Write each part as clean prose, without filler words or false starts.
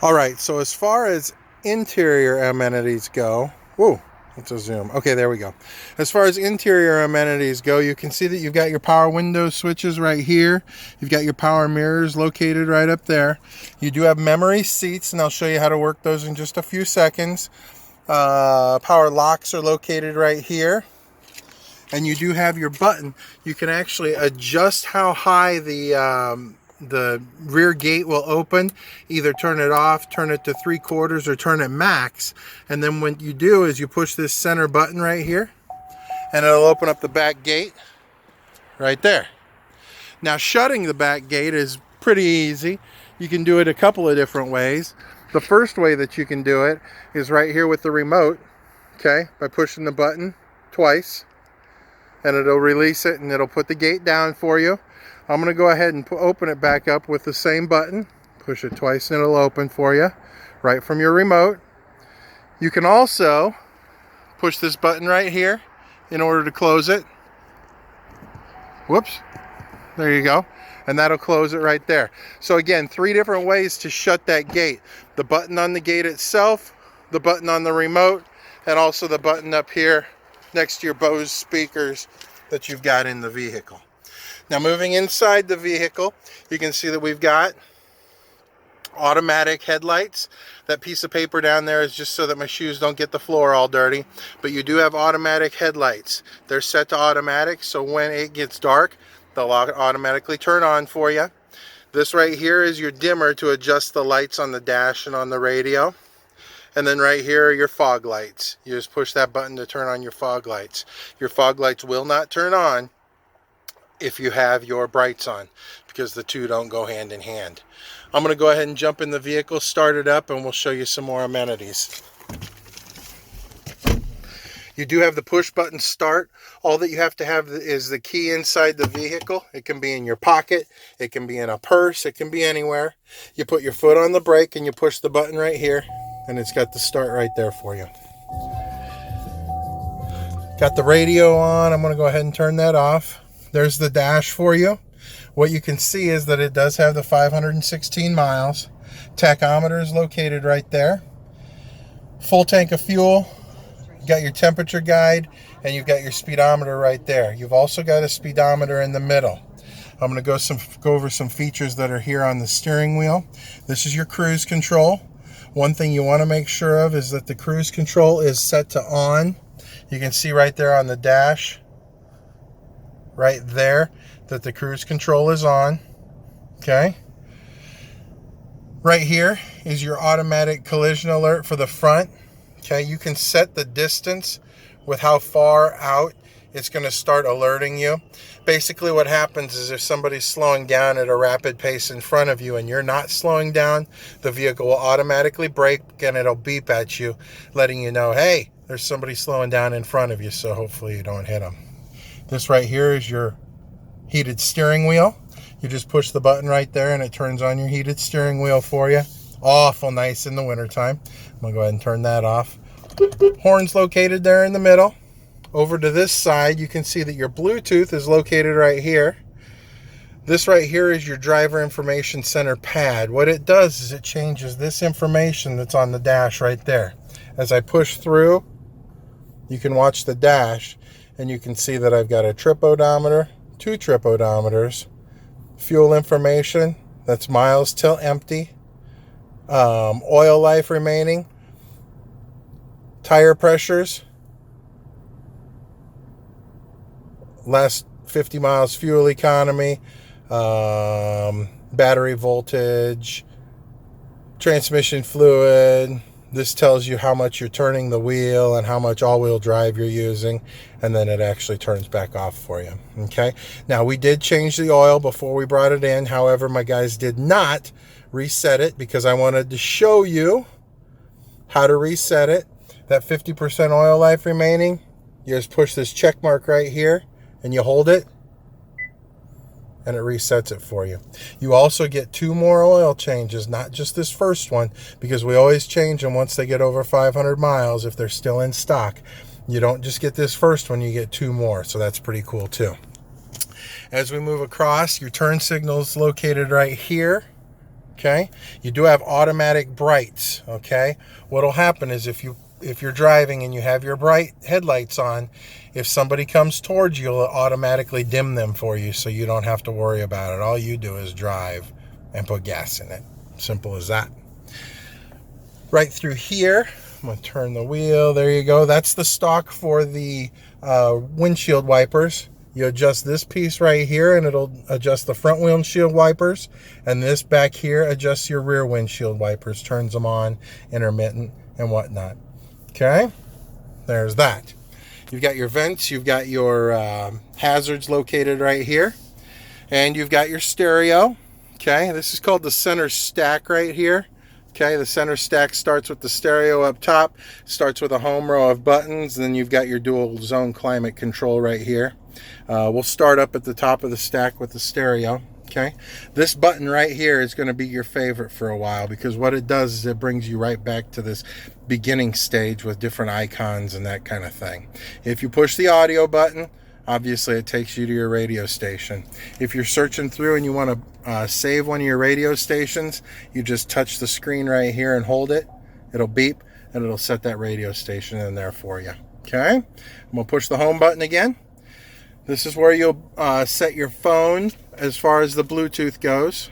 All right, so as far as interior amenities go, whoa, let's zoom. Okay, there we go. As far as interior amenities go, you can see that you've got your power window switches right here. You've got your power mirrors located right up there. You do have memory seats, and I'll show you how to work those in just a few seconds. Power locks are located right here. And you do have your button. You can actually adjust how high the rear gate will open. Either turn it off, turn it to 3/4, or turn it max. And then what you do is you push this center button right here, and it'll open up the back gate right there. Now, shutting the back gate is pretty easy. You can do it a couple of different ways. The first way that you can do it is right here with the remote, okay, by pushing the button twice, and it'll release it and it'll put the gate down for you. I'm going to go ahead and open it back up with the same button. Push it twice and it'll open for you right from your remote. You can also push this button right here in order to close it. Whoops. There you go. And that'll close it right there. So again, 3 different ways to shut that gate. The button on the gate itself, the button on the remote, and also the button up here next to your Bose speakers that you've got in the vehicle. Now, moving inside the vehicle, you can see that we've got automatic headlights. That piece of paper down there is just so that my shoes don't get the floor all dirty. But you do have automatic headlights. They're set to automatic, so when it gets dark, they'll automatically turn on for you. This right here is your dimmer to adjust the lights on the dash and on the radio. And then right here are your fog lights. You just push that button to turn on your fog lights. Your fog lights will not turn on if you have your brights on, because the two don't go hand in hand. I'm going to go ahead and jump in the vehicle, start it up, and we'll show you some more amenities. You do have the push button start. All that you have to have is the key inside the vehicle. It can be in your pocket, it can be in a purse, it can be anywhere. You put your foot on the brake and you push the button right here, and it's got the start right there for you. Got the radio on. I'm going to go ahead and turn that off. There's the dash for you. What you can see is that it does have the 516 miles. Tachometer is located right there. Full tank of fuel. You got your temperature guide, and you've got your speedometer right there. You've also got a speedometer in the middle. I'm going to go over some features that are here on the steering wheel. This is your cruise control. One thing you want to make sure of is that the cruise control is set to on. You can see right there on the dash, right there, that the cruise control is on. Okay. Right here is your automatic collision alert for the front. Okay, you can set the distance with how far out it's going to start alerting you. Basically what happens is if somebody's slowing down at a rapid pace in front of you and you're not slowing down, the vehicle will automatically brake and it'll beep at you, letting you know, hey, there's somebody slowing down in front of you, so hopefully you don't hit them. This right here is your heated steering wheel. You just push the button right there and it turns on your heated steering wheel for you. Awful nice in the wintertime. I'm going to go ahead and turn that off. Horn's located there in the middle. Over to this side, you can see that your Bluetooth is located right here. This right here is your driver information center pad. What it does is it changes this information that's on the dash right there. As I push through, you can watch the dash and you can see that I've got a trip odometer, 2 trip odometers, fuel information, that's miles till empty, oil life remaining, tire pressures, last 50 miles fuel economy, battery voltage, transmission fluid. This tells you how much you're turning the wheel and how much all-wheel drive you're using, and then it actually turns back off for you. Okay, now we did change the oil before we brought it in. However, my guys did not reset it because I wanted to show you how to reset it. That 50% oil life remaining, you just push this check mark right here and you hold it and it resets it for you. You also get 2 more oil changes, not just this first one, because we always change them once they get over 500 miles if they're still in stock. You don't just get this first one, you get 2 more, so that's pretty cool too. As we move across, your turn signal is located right here. Okay, you do have automatic brights. Okay, what'll happen is if you're driving and you have your bright headlights on, if somebody comes towards you, it'll automatically dim them for you, so you don't have to worry about it. All you do is drive and put gas in it. Simple as that. Right through here, I'm going to turn the wheel. There you go. That's the stock for the windshield wipers. You adjust this piece right here and it'll adjust the front windshield wipers, and this back here adjusts your rear windshield wipers, turns them on, intermittent and whatnot. Okay, there's that. You've got your vents, you've got your hazards located right here, and you've got your stereo. Okay, this is called the center stack right here. Okay, the center stack starts with the stereo up top, starts with a home row of buttons, and then you've got your dual zone climate control right here. We'll start up at the top of the stack with the stereo. Okay, this button right here is going to be your favorite for a while, because what it does is it brings you right back to this beginning stage with different icons and that kind of thing. If you push the audio button, obviously it takes you to your radio station. If you're searching through and you want to save one of your radio stations, you just touch the screen right here and hold it. It'll beep and it'll set that radio station in there for you. Okay, I'm going to push the home button again. This is where you'll set your phone as far as the Bluetooth goes.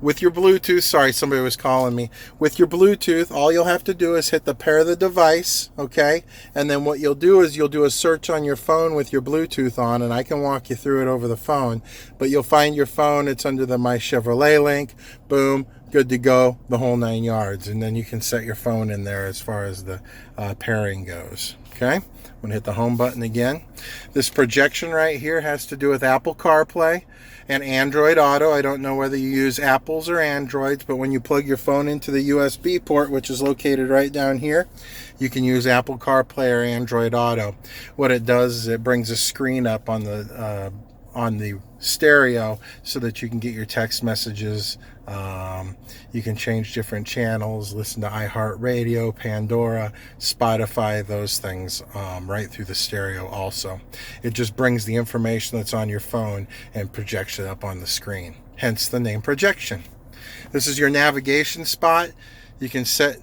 With your Bluetooth, sorry, somebody was calling me. With your Bluetooth, all you'll have to do is hit the pair the device, okay? And then what you'll do is you'll do a search on your phone with your Bluetooth on, and I can walk you through it over the phone. But you'll find your phone, it's under the My Chevrolet link, boom, good to go, the whole 9 yards. And then you can set your phone in there as far as the pairing goes, okay? I'm going to hit the home button again. This projection right here has to do with Apple CarPlay and Android Auto. I don't know whether you use Apples or Androids, but when you plug your phone into the USB port, which is located right down here, you can use Apple CarPlay or Android Auto. What it does is it brings a screen up on the stereo so that you can get your text messages. You can change different channels, listen to iHeartRadio, Pandora, Spotify, those things right through the stereo also. It just brings the information that's on your phone and projects it up on the screen, hence the name projection. This is your navigation spot. You can set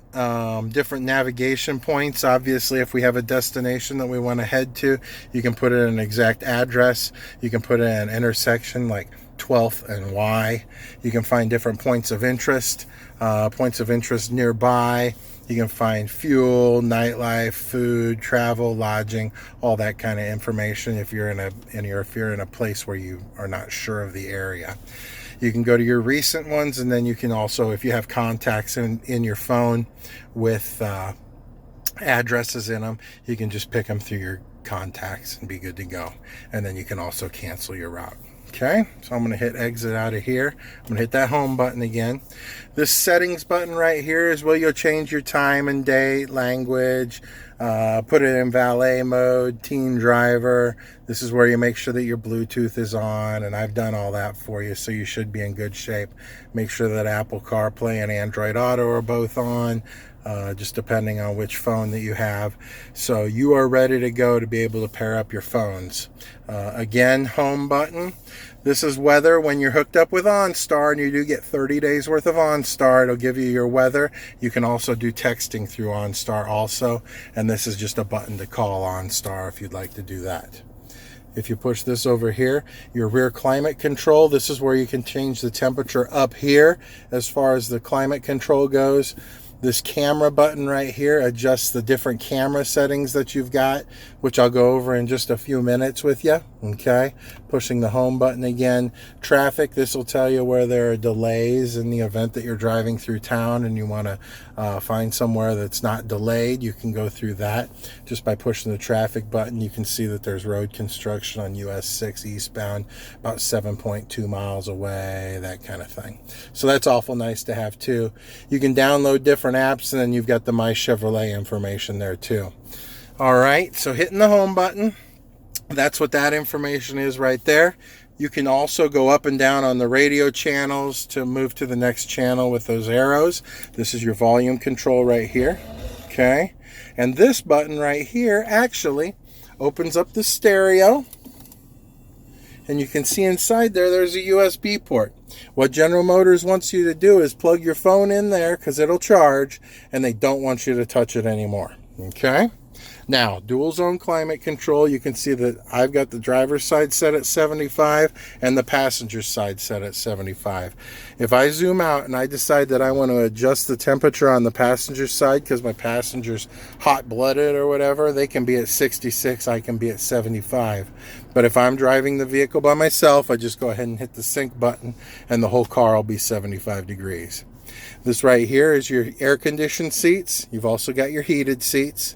different navigation points. Obviously, if we have a destination that we want to head to, you can put in an exact address. You can put in an intersection like 12th and Y. You can find different points of interest nearby. You can find fuel, nightlife, food, travel, lodging, all that kind of information if you're in a place where you are not sure of the area. You can go to your recent ones, and then you can also, if you have contacts in your phone with addresses in them, you can just pick them through your contacts and be good to go. And then you can also cancel your route. Okay, so I'm going to hit exit out of here. I'm going to hit that home button again. This settings button right here is where you'll change your time and date, language, put it in valet mode, teen driver. This is where you make sure that your Bluetooth is on, and I've done all that for you, so you should be in good shape. Make sure that Apple CarPlay and Android Auto are both on, just depending on which phone that you have. So you are ready to go to be able to pair up your phones. Again, home button. This is weather. When you're hooked up with OnStar and you do get 30 days worth of OnStar, it'll give you your weather. You can also do texting through OnStar also, and this is just a button to call OnStar if you'd like to do that. If you push this over here, your rear climate control, this is where you can change the temperature up here as far as the climate control goes. This camera button right here adjusts the different camera settings that you've got, which I'll go over in just a few minutes with you. Okay, pushing the home button again. Traffic, this will tell you where there are delays in the event that you're driving through town and you want to find somewhere that's not delayed. You can go through that just by pushing the traffic button. You can see that there's road construction on US 6 eastbound, about 7.2 miles away, that kind of thing. So that's awful nice to have too. You can download different apps, and then you've got the My Chevrolet information there too. All right, so hitting the home button, that's what that information is right there. You can also go up and down on the radio channels to move to the next channel with those arrows. This is your volume control right here. Okay, and this button right here actually opens up the stereo, and you can see inside there's a USB port. What General Motors wants you to do is plug your phone in there because it'll charge, and they don't want you to touch it anymore. Okay? Now, dual zone climate control, you can see that I've got the driver's side set at 75 and the passenger side set at 75. If I zoom out and I decide that I want to adjust the temperature on the passenger side because my passenger's hot-blooded or whatever, they can be at 66, I can be at 75. But if I'm driving the vehicle by myself, I just go ahead and hit the sync button and the whole car will be 75 degrees. This right here is your air-conditioned seats. You've also got your heated seats.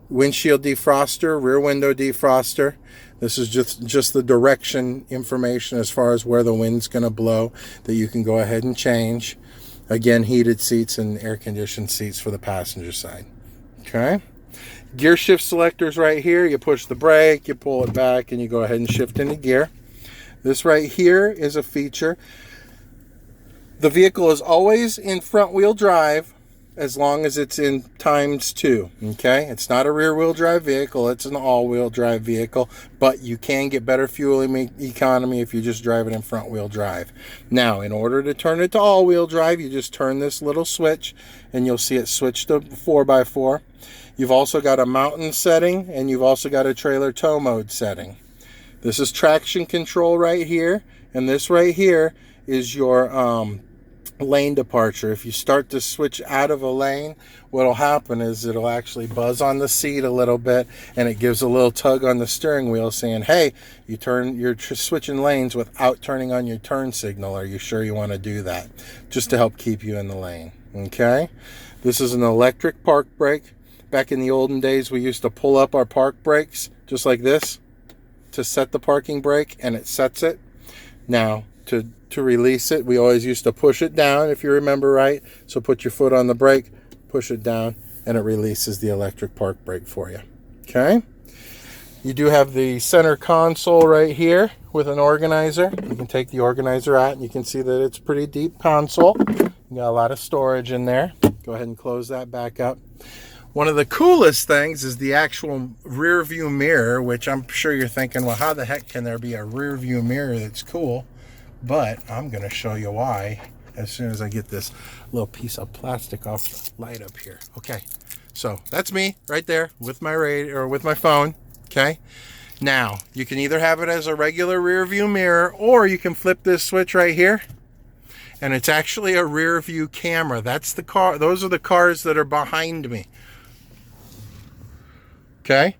Windshield defroster, rear window defroster. This is just the direction information as far as where the wind's going to blow that you can go ahead and change. Again, heated seats and air-conditioned seats for the passenger side. Okay. Gear shift selectors right here. You push the brake, you pull it back, and you go ahead and shift into gear. This right here is a feature. The vehicle is always in front-wheel drive as long as it's in ×2, okay? It's not a rear-wheel drive vehicle, it's an all-wheel drive vehicle, but you can get better fuel economy if you just drive it in front-wheel drive. Now, in order to turn it to all-wheel drive, you just turn this little switch, and you'll see it switch to 4x4. You've also got a mountain setting, and you've also got a trailer tow mode setting. This is traction control right here, and this right here is your lane departure. If you start to switch out of a lane, what'll happen is it'll actually buzz on the seat a little bit, and it gives a little tug on the steering wheel saying, hey, you're switching lanes without turning on your turn signal. Are you sure you want to do that? Just to help keep you in the lane. Okay, this is an electric park brake. Back in the olden days, we used to pull up our park brakes just like this to set the parking brake, and it sets it. Now, to release it, we always used to push it down, if you remember right. So put your foot on the brake, push it down, and it releases the electric park brake for you. Okay? You do have the center console right here with an organizer. You can take the organizer out, and you can see that it's a pretty deep console. You got a lot of storage in there. Go ahead and close that back up. One of the coolest things is the actual rear view mirror, which I'm sure you're thinking, well, how the heck can there be a rear view mirror that's cool? But I'm going to show you why as soon as I get this little piece of plastic off the light up here. Okay, so that's me right there with my radio or with my phone. Okay, now you can either have it as a regular rear view mirror, or you can flip this switch right here, and it's actually a rear view camera. That's the car. Those are the cars that are behind me. Okay.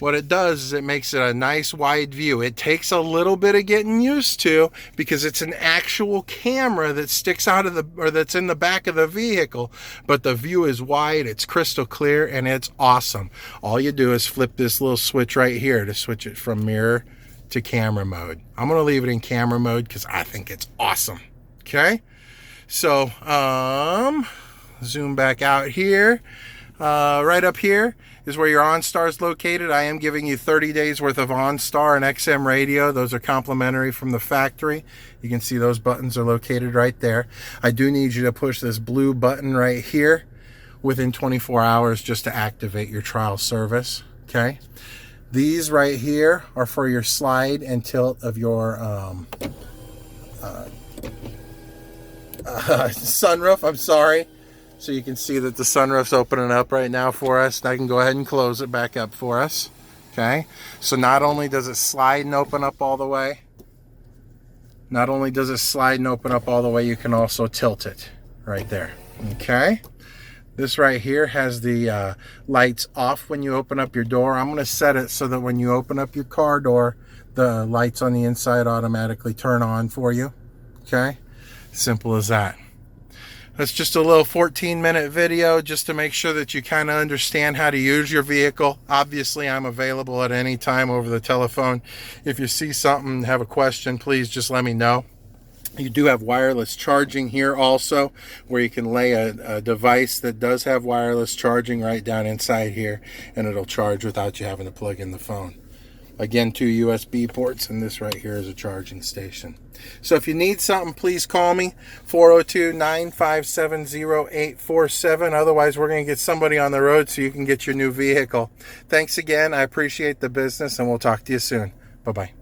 What it does is it makes it a nice wide view. It takes a little bit of getting used to because it's an actual camera that sticks out of that's in the back of the vehicle, but the view is wide, it's crystal clear, and it's awesome. All you do is flip this little switch right here to switch it from mirror to camera mode. I'm going to leave it in camera mode because I think it's awesome. Okay, so zoom back out here. Right up here is where your OnStar is located. I am giving you 30 days worth of OnStar and XM radio. Those are complimentary from the factory. You can see those buttons are located right there. I do need you to push this blue button right here within 24 hours just to activate your trial service. Okay. These right here are for your slide and tilt of your sunroof. I'm sorry. So you can see that the sunroof's opening up right now for us. I can go ahead and close it back up for us. Okay. So not only does it slide and open up all the way, you can also tilt it right there. Okay. This right here has the lights off when you open up your door. I'm going to set it so that when you open up your car door, the lights on the inside automatically turn on for you. Okay. Simple as that. That's just a little 14-minute video just to make sure that you kind of understand how to use your vehicle. Obviously, I'm available at any time over the telephone. If you see something, have a question, please just let me know. You do have wireless charging here also, where you can lay a device that does have wireless charging right down inside here, and it'll charge without you having to plug in the phone. Again, 2 USB ports, and this right here is a charging station. So if you need something, please call me, 402-957-0847. Otherwise, we're going to get somebody on the road so you can get your new vehicle. Thanks again. I appreciate the business, and we'll talk to you soon. Bye-bye.